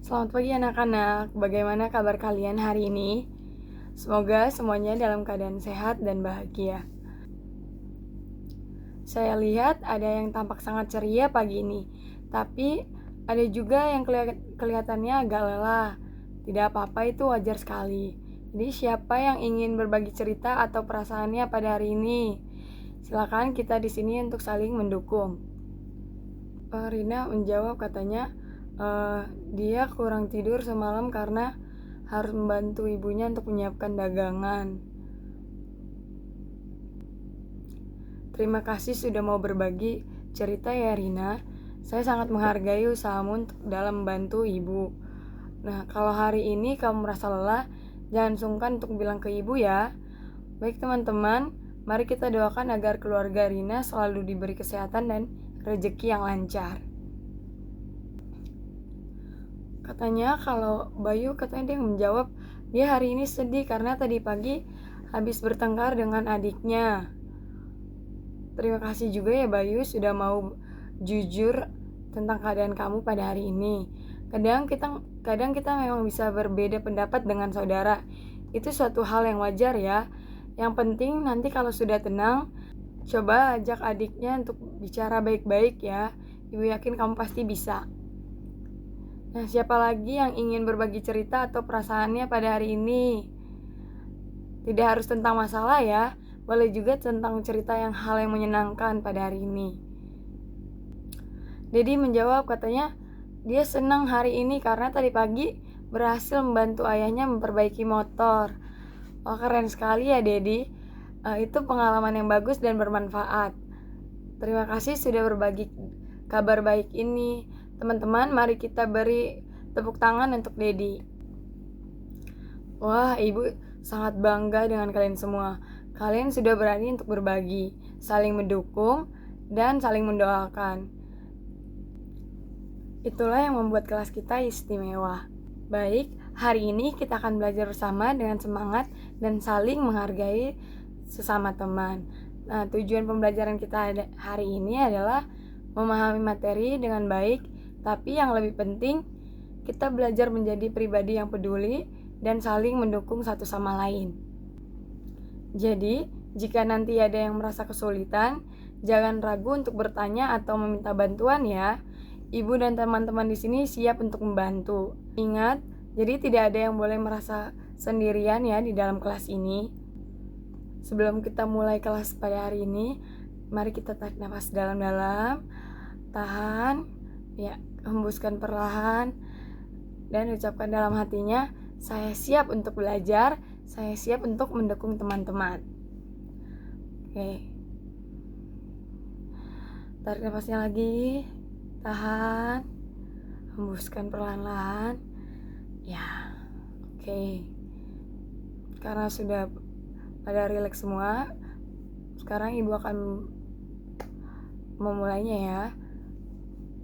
Selamat pagi anak-anak, bagaimana kabar kalian hari ini? Semoga semuanya dalam keadaan sehat dan bahagia. Saya lihat ada yang tampak sangat ceria pagi ini, tapi ada juga yang kelihatannya agak lelah. Tidak apa-apa, itu wajar sekali. Jadi siapa yang ingin berbagi cerita atau perasaannya pada hari ini? Silakan, kita di sini untuk saling mendukung. Rina menjawab, katanya dia kurang tidur semalam karena harus membantu ibunya untuk menyiapkan dagangan. Terima kasih sudah mau berbagi cerita ya Rina. Saya sangat menghargai usahamu dalam membantu ibu. Nah, kalau hari ini kamu merasa lelah, jangan sungkan untuk bilang ke ibu ya. Baik teman-teman, mari kita doakan agar keluarga Rina selalu diberi kesehatan dan rezeki yang lancar. Katanya kalau Bayu, katanya dia menjawab, dia hari ini sedih karena tadi pagi habis bertengkar dengan adiknya. Terima kasih juga ya Bayu sudah mau jujur tentang keadaan kamu pada hari ini. Kadang kita memang bisa berbeda pendapat dengan saudara. Itu suatu hal yang wajar ya. Yang penting nanti kalau sudah tenang, coba ajak adiknya untuk bicara baik-baik ya. Ibu yakin kamu pasti bisa. Nah, siapa lagi yang ingin berbagi cerita atau perasaannya pada hari ini? Tidak harus tentang masalah ya, boleh juga tentang cerita hal yang menyenangkan pada hari ini. Dedi menjawab, katanya dia senang hari ini karena tadi pagi berhasil membantu ayahnya memperbaiki motor. Wah, keren sekali ya Dedi. Itu pengalaman yang bagus dan bermanfaat. Terima kasih sudah berbagi kabar baik ini. Teman-teman, mari kita beri tepuk tangan untuk Dedi. Wah, ibu sangat bangga dengan kalian semua. Kalian sudah berani untuk berbagi, saling mendukung, dan saling mendoakan. Itulah yang membuat kelas kita istimewa. Baik, hari ini kita akan belajar bersama dengan semangat dan saling menghargai sesama teman. Nah, tujuan pembelajaran kita hari ini adalah memahami materi dengan baik, tapi yang lebih penting, kita belajar menjadi pribadi yang peduli dan saling mendukung satu sama lain. Jadi, jika nanti ada yang merasa kesulitan, jangan ragu untuk bertanya atau meminta bantuan ya. Ibu dan teman-teman di sini siap untuk membantu. Ingat, jadi tidak ada yang boleh merasa sendirian ya di dalam kelas ini. Sebelum kita mulai kelas pada hari ini, mari kita tarik nafas dalam-dalam, tahan, ya, hembuskan perlahan, dan ucapkan dalam hatinya, saya siap untuk belajar, saya siap untuk mendukung teman-teman. Oke. Tarik nafasnya lagi, tahan, hembuskan perlahan-lahan. Ya, oke. Karena sudah pada rileks semua, sekarang ibu akan memulainya ya.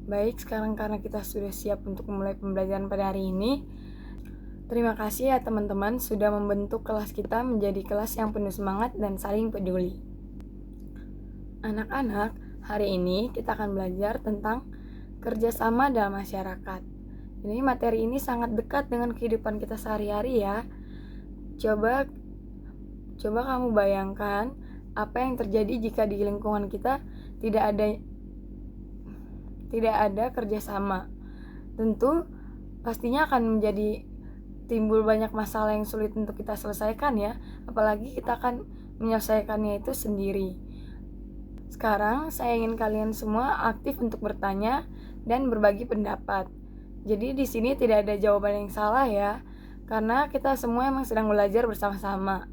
Baik, sekarang karena kita sudah siap untuk memulai pembelajaran pada hari ini, terima kasih ya teman-teman sudah membentuk kelas kita menjadi kelas yang penuh semangat dan saling peduli. Anak-anak, hari ini kita akan belajar tentang kerjasama dalam masyarakat. Ini materi ini sangat dekat dengan kehidupan kita sehari-hari ya. Coba kamu bayangkan apa yang terjadi jika di lingkungan kita tidak ada kerjasama. Tentu pastinya akan menjadi timbul banyak masalah yang sulit untuk kita selesaikan ya. Apalagi kita akan menyelesaikannya itu sendiri. Sekarang saya ingin kalian semua aktif untuk bertanya dan berbagi pendapat. Jadi di sini tidak ada jawaban yang salah ya, karena kita semua emang sedang belajar bersama-sama.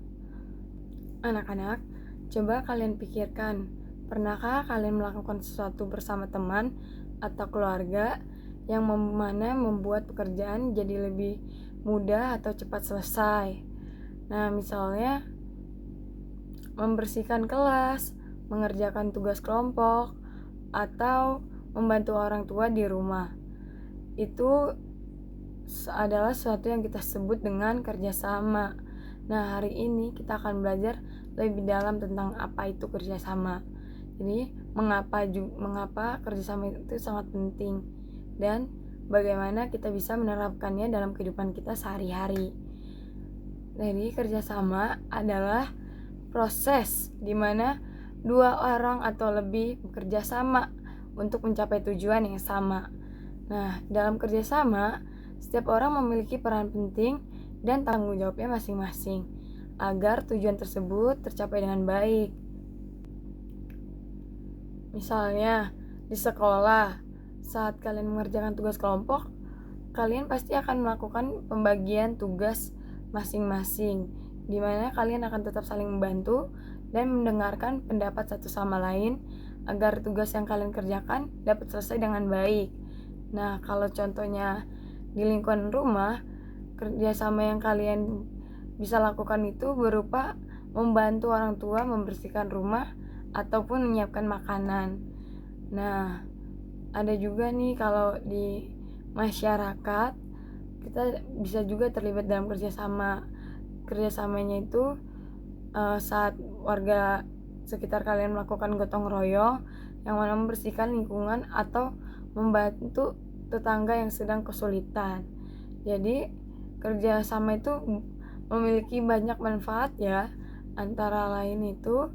Anak-anak, coba kalian pikirkan, pernahkah kalian melakukan sesuatu bersama teman atau keluarga yang mana membuat pekerjaan jadi lebih mudah atau cepat selesai? Nah, misalnya membersihkan kelas, mengerjakan tugas kelompok, atau membantu orang tua di rumah. Itu adalah sesuatu yang kita sebut dengan kerjasama. Nah, hari ini kita akan belajar lebih dalam tentang apa itu kerjasama. Jadi, mengapa kerjasama itu sangat penting dan bagaimana kita bisa menerapkannya dalam kehidupan kita sehari-hari. Jadi kerjasama adalah proses di mana dua orang atau lebih bekerja sama untuk mencapai tujuan yang sama. Nah, dalam kerjasama, setiap orang memiliki peran penting dan tanggung jawabnya masing-masing agar tujuan tersebut tercapai dengan baik. Misalnya, di sekolah, saat kalian mengerjakan tugas kelompok, kalian pasti akan melakukan pembagian tugas masing-masing, di mana kalian akan tetap saling membantu dan mendengarkan pendapat satu sama lain agar tugas yang kalian kerjakan dapat selesai dengan baik. Nah, kalau contohnya di lingkungan rumah, kerjasama yang kalian bisa lakukan itu berupa membantu orang tua membersihkan rumah ataupun menyiapkan makanan. Nah, ada juga nih kalau di masyarakat kita bisa juga terlibat dalam kerjasama. Kerjasamanya itu saat warga sekitar kalian melakukan gotong royong yang mana membersihkan lingkungan atau membantu tetangga yang sedang kesulitan. Jadi kerjasama itu memiliki banyak manfaat ya, antara lain itu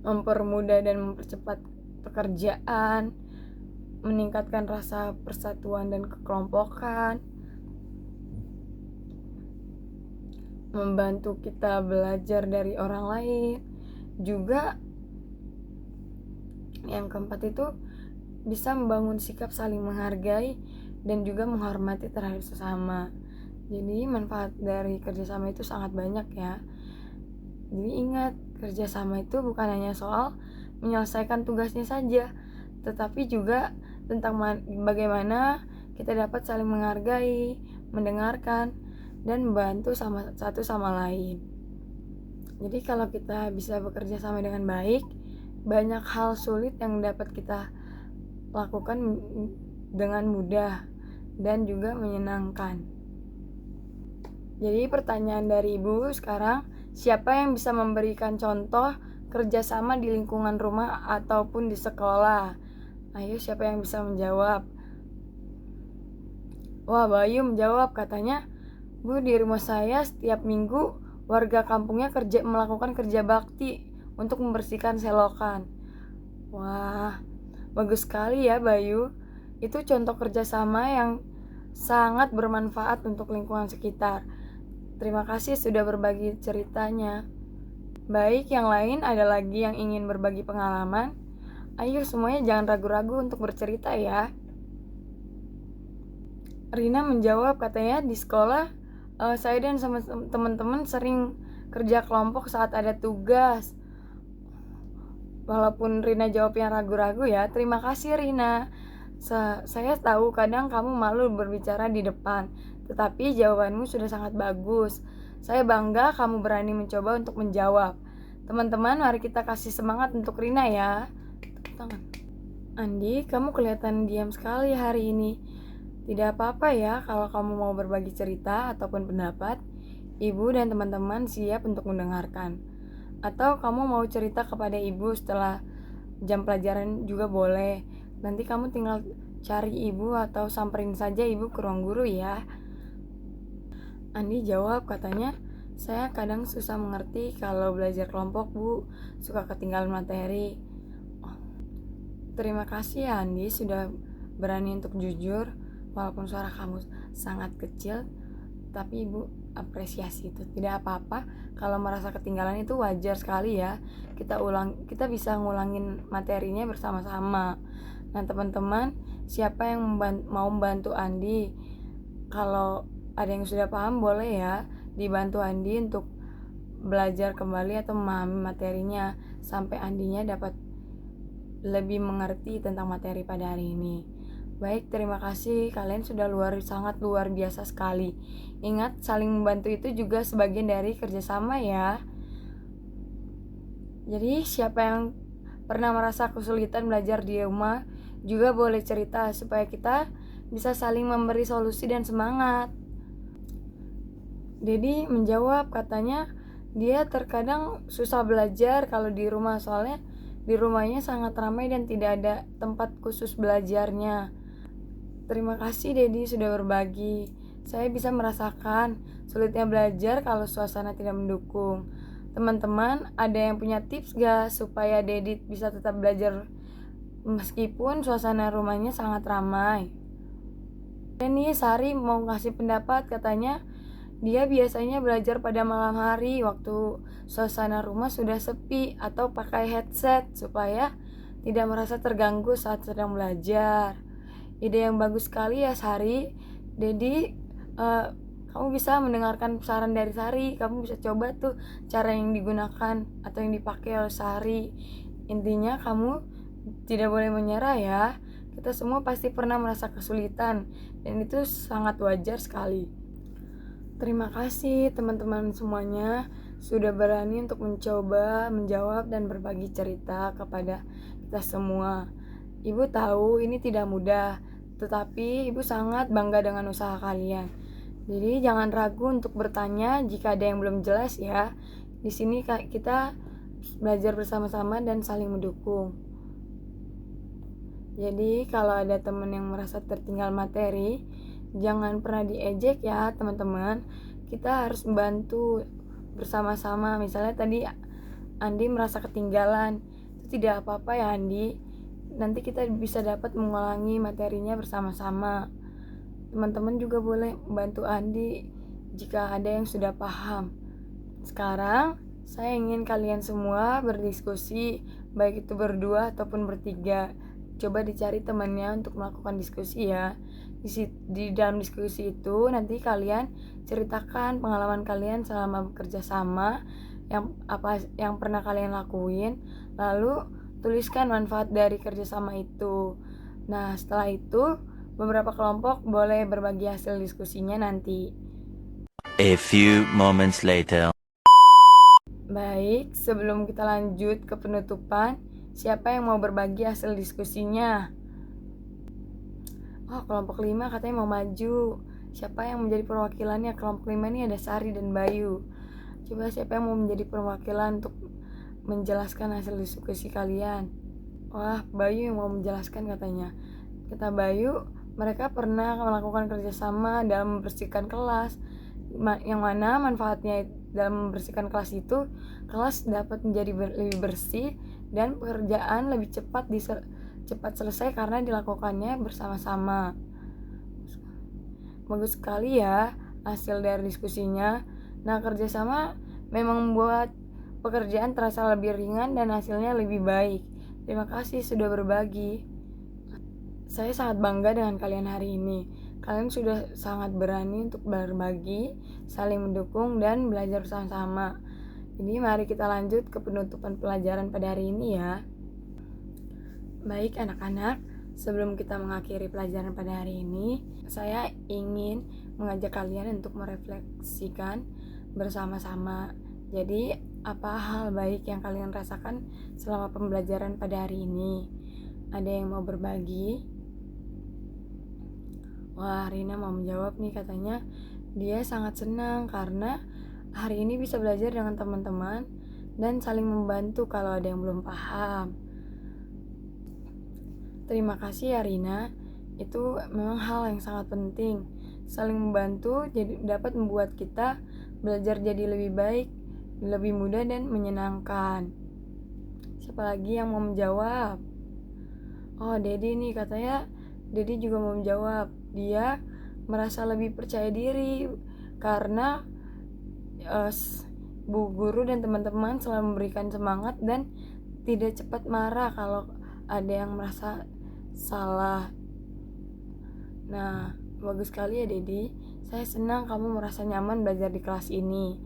mempermudah dan mempercepat pekerjaan, meningkatkan rasa persatuan dan kekelompokan, membantu kita belajar dari orang lain. Juga yang keempat itu bisa membangun sikap saling menghargai dan juga menghormati terhadap sesama. Jadi manfaat dari kerjasama itu sangat banyak ya. Jadi ingat, kerjasama itu bukan hanya soal menyelesaikan tugasnya saja, tetapi juga tentang bagaimana kita dapat saling menghargai, mendengarkan, dan membantu satu sama lain. Jadi kalau kita bisa bekerja sama dengan baik, banyak hal sulit yang dapat kita lakukan dengan mudah dan juga menyenangkan. Jadi pertanyaan dari Ibu sekarang, siapa yang bisa memberikan contoh kerjasama di lingkungan rumah ataupun di sekolah? Ayo, siapa yang bisa menjawab? Wah, Bayu menjawab, katanya, Bu, di rumah saya setiap minggu warga kampungnya melakukan kerja bakti untuk membersihkan selokan. Wah, bagus sekali ya Bayu. Itu contoh kerjasama yang sangat bermanfaat untuk lingkungan sekitar. Terima kasih sudah berbagi ceritanya. Baik, yang lain ada lagi yang ingin berbagi pengalaman? Ayo semuanya jangan ragu-ragu untuk bercerita ya. Rina menjawab, katanya di sekolah saya dan sama teman-teman sering kerja kelompok saat ada tugas. Walaupun Rina jawabnya ragu-ragu ya, terima kasih Rina. Saya tahu kadang kamu malu berbicara di depan, tetapi jawabanmu sudah sangat bagus. Saya bangga kamu berani mencoba untuk menjawab. Teman-teman, mari kita kasih semangat untuk Rina ya. Tangan. Andi, kamu kelihatan diam sekali hari ini. Tidak apa-apa ya kalau kamu mau berbagi cerita ataupun pendapat. Ibu dan teman-teman siap untuk mendengarkan. Atau kamu mau cerita kepada ibu setelah jam pelajaran juga boleh. Nanti kamu tinggal cari ibu atau samperin saja ibu ke ruang guru ya. Andi jawab, katanya, saya kadang susah mengerti kalau belajar kelompok Bu, suka ketinggalan materi. Terima kasih ya Andi sudah berani untuk jujur. Walaupun suara kamu sangat kecil, tapi ibu apresiasi itu. Tidak apa-apa kalau merasa ketinggalan, itu wajar sekali ya. Kita bisa ngulangin materinya bersama-sama. Nah teman-teman, siapa yang mau membantu Andi? Kalau ada yang sudah paham boleh ya dibantu Andi untuk belajar kembali atau memahami materinya sampai Andinya dapat lebih mengerti tentang materi pada hari ini. Baik, terima kasih, kalian sudah sangat luar biasa sekali. Ingat, saling membantu itu juga sebagian dari kerjasama ya. Jadi siapa yang pernah merasa kesulitan belajar di rumah juga boleh cerita supaya kita bisa saling memberi solusi dan semangat. Dedi menjawab, katanya dia terkadang susah belajar kalau di rumah soalnya Di rumahnya sangat ramai dan tidak ada tempat khusus belajarnya. Terima kasih Dedi sudah berbagi. Saya bisa merasakan sulitnya belajar kalau suasana tidak mendukung. Teman-teman, ada yang punya tips gak supaya Dedi bisa tetap belajar meskipun suasana rumahnya sangat ramai? Dan nih Sari mau ngasih pendapat, katanya dia biasanya belajar pada malam hari waktu suasana rumah sudah sepi atau pakai headset supaya tidak merasa terganggu saat sedang belajar. Ide yang bagus sekali ya Sari. Jadi kamu bisa mendengarkan saran dari Sari. Kamu bisa coba tuh cara yang digunakan atau yang dipakai oleh Sari. Intinya kamu tidak boleh menyerah ya. Kita semua pasti pernah merasa kesulitan dan itu sangat wajar sekali. Terima kasih teman-teman semuanya sudah berani untuk mencoba menjawab dan berbagi cerita kepada kita semua. Ibu tahu ini tidak mudah, tetapi Ibu sangat bangga dengan usaha kalian. Jadi jangan ragu untuk bertanya jika ada yang belum jelas ya. Di sini kita belajar bersama-sama dan saling mendukung. Jadi kalau ada teman yang merasa tertinggal materi, jangan pernah diejek ya teman-teman. Kita harus membantu bersama-sama. Misalnya tadi Andi merasa ketinggalan, itu tidak apa-apa ya Andi. Nanti kita bisa dapat mengulangi materinya bersama-sama. Teman-teman juga boleh membantu Andi jika ada yang sudah paham. Sekarang saya ingin kalian semua berdiskusi, baik itu berdua ataupun bertiga. Coba dicari temannya untuk melakukan diskusi ya. Di dalam diskusi itu nanti kalian ceritakan pengalaman kalian selama bekerja sama, yang pernah kalian lakuin, lalu tuliskan manfaat dari kerjasama itu. Nah setelah itu beberapa kelompok boleh berbagi hasil diskusinya nanti. A few moments later. Baik, sebelum kita lanjut ke penutupan, siapa yang mau berbagi hasil diskusinya? Oh, kelompok 5 katanya mau maju. Siapa yang menjadi perwakilannya? Kelompok 5 ini ada Sari dan Bayu. Coba siapa yang mau menjadi perwakilan untuk menjelaskan hasil diskusi kalian? Wah, Bayu yang mau menjelaskan katanya. Kata Bayu, mereka pernah melakukan kerjasama dalam membersihkan kelas. Yang mana manfaatnya dalam membersihkan kelas itu, kelas dapat menjadi lebih bersih dan pekerjaan lebih cepat selesai karena dilakukannya bersama-sama. Bagus sekali ya hasil dari diskusinya. Nah, kerjasama memang membuat pekerjaan terasa lebih ringan dan hasilnya lebih baik. Terima kasih sudah berbagi. Saya sangat bangga dengan kalian hari ini. Kalian sudah sangat berani untuk berbagi, saling mendukung, dan belajar bersama-sama. Jadi mari kita lanjut ke penutupan pelajaran pada hari ini ya. Baik anak-anak, sebelum kita mengakhiri pelajaran pada hari ini, saya ingin mengajak kalian untuk merefleksikan bersama-sama. Jadi, apa hal baik yang kalian rasakan selama pembelajaran pada hari ini? Ada yang mau berbagi? Wah, Rina mau menjawab nih, katanya dia sangat senang karena hari ini bisa belajar dengan teman-teman dan saling membantu kalau ada yang belum paham. Terima kasih ya Rina, itu memang hal yang sangat penting. Saling membantu jadi dapat membuat kita belajar jadi lebih baik, lebih mudah dan menyenangkan. Siapa lagi yang mau menjawab? Oh, Dedi nih, katanya Dedi juga mau menjawab. Dia merasa lebih percaya diri karena Bu Guru dan teman-teman selalu memberikan semangat dan tidak cepat marah kalau ada yang merasa salah. Nah, bagus sekali ya Dedi. Saya senang kamu merasa nyaman belajar di kelas ini.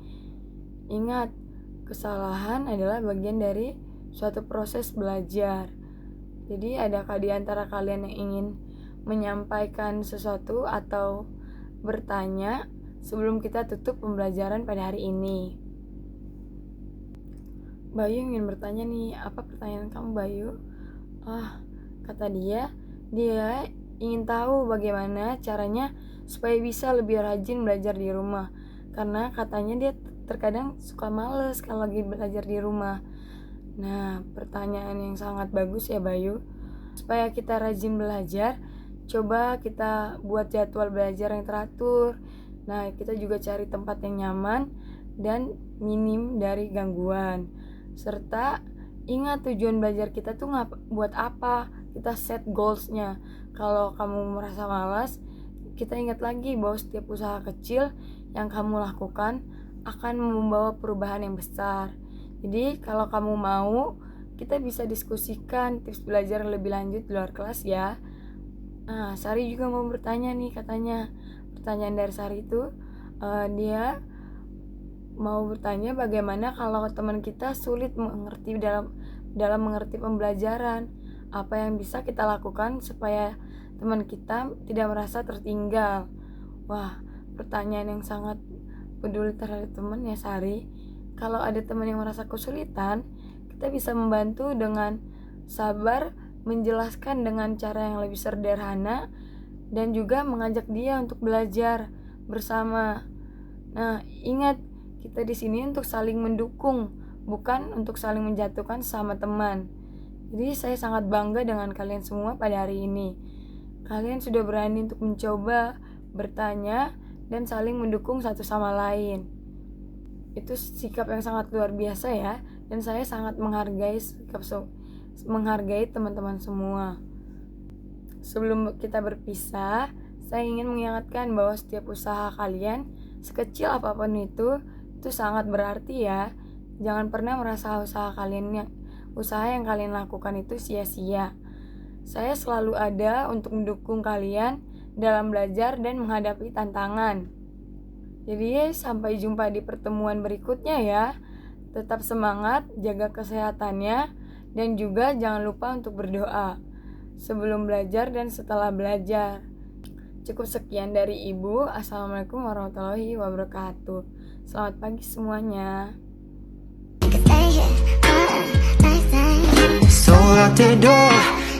Ingat, kesalahan adalah bagian dari suatu proses belajar. Jadi adakah di antara kalian yang ingin menyampaikan sesuatu atau bertanya sebelum kita tutup pembelajaran pada hari ini? Bayu ingin bertanya nih, apa pertanyaan kamu Bayu? Kata dia ingin tahu bagaimana caranya supaya bisa lebih rajin belajar di rumah. Karena katanya dia terkadang suka males kalau lagi belajar di rumah. Nah, pertanyaan yang sangat bagus ya Bayu. Supaya kita rajin belajar, coba kita buat jadwal belajar yang teratur. Nah, kita juga cari tempat yang nyaman dan minim dari gangguan. Serta ingat tujuan belajar kita tuh buat apa. Kita set goals-nya. Kalau kamu merasa malas, kita ingat lagi bahwa setiap usaha kecil yang kamu lakukan akan membawa perubahan yang besar. Jadi kalau kamu mau, kita bisa diskusikan tips belajar lebih lanjut di luar kelas ya. Nah, Sari juga mau bertanya nih katanya. Pertanyaan dari Sari itu, dia mau bertanya bagaimana kalau teman kita sulit mengerti dalam mengerti pembelajaran. Apa yang bisa kita lakukan supaya teman kita tidak merasa tertinggal? Wah, pertanyaan yang sangat peduli terhadap teman ya Sari. Kalau ada teman yang merasa kesulitan, kita bisa membantu dengan sabar, menjelaskan dengan cara yang lebih sederhana, dan juga mengajak dia untuk belajar bersama. Nah, ingat, kita di sini untuk saling mendukung, bukan untuk saling menjatuhkan sama teman. Jadi saya sangat bangga dengan kalian semua pada hari ini. Kalian sudah berani untuk mencoba, bertanya, dan saling mendukung satu sama lain. Itu sikap yang sangat luar biasa ya, dan saya sangat menghargai teman-teman semua. Sebelum kita berpisah, saya ingin mengingatkan bahwa setiap usaha kalian, sekecil apapun itu sangat berarti ya. Jangan pernah merasa usaha yang kalian lakukan itu sia-sia. Saya selalu ada untuk mendukung kalian dalam belajar dan menghadapi tantangan. Jadi sampai jumpa di pertemuan berikutnya ya. Tetap semangat, jaga kesehatannya, dan juga jangan lupa untuk berdoa sebelum belajar dan setelah belajar. Cukup sekian dari Ibu. Assalamualaikum warahmatullahi wabarakatuh. Selamat pagi semuanya. So out the door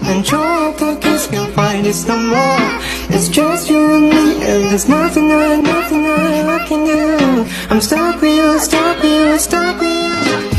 and your pockets can't find us no more. It's just you and me, and there's nothing I can do. I'm stuck with you, stuck with you, stuck with you.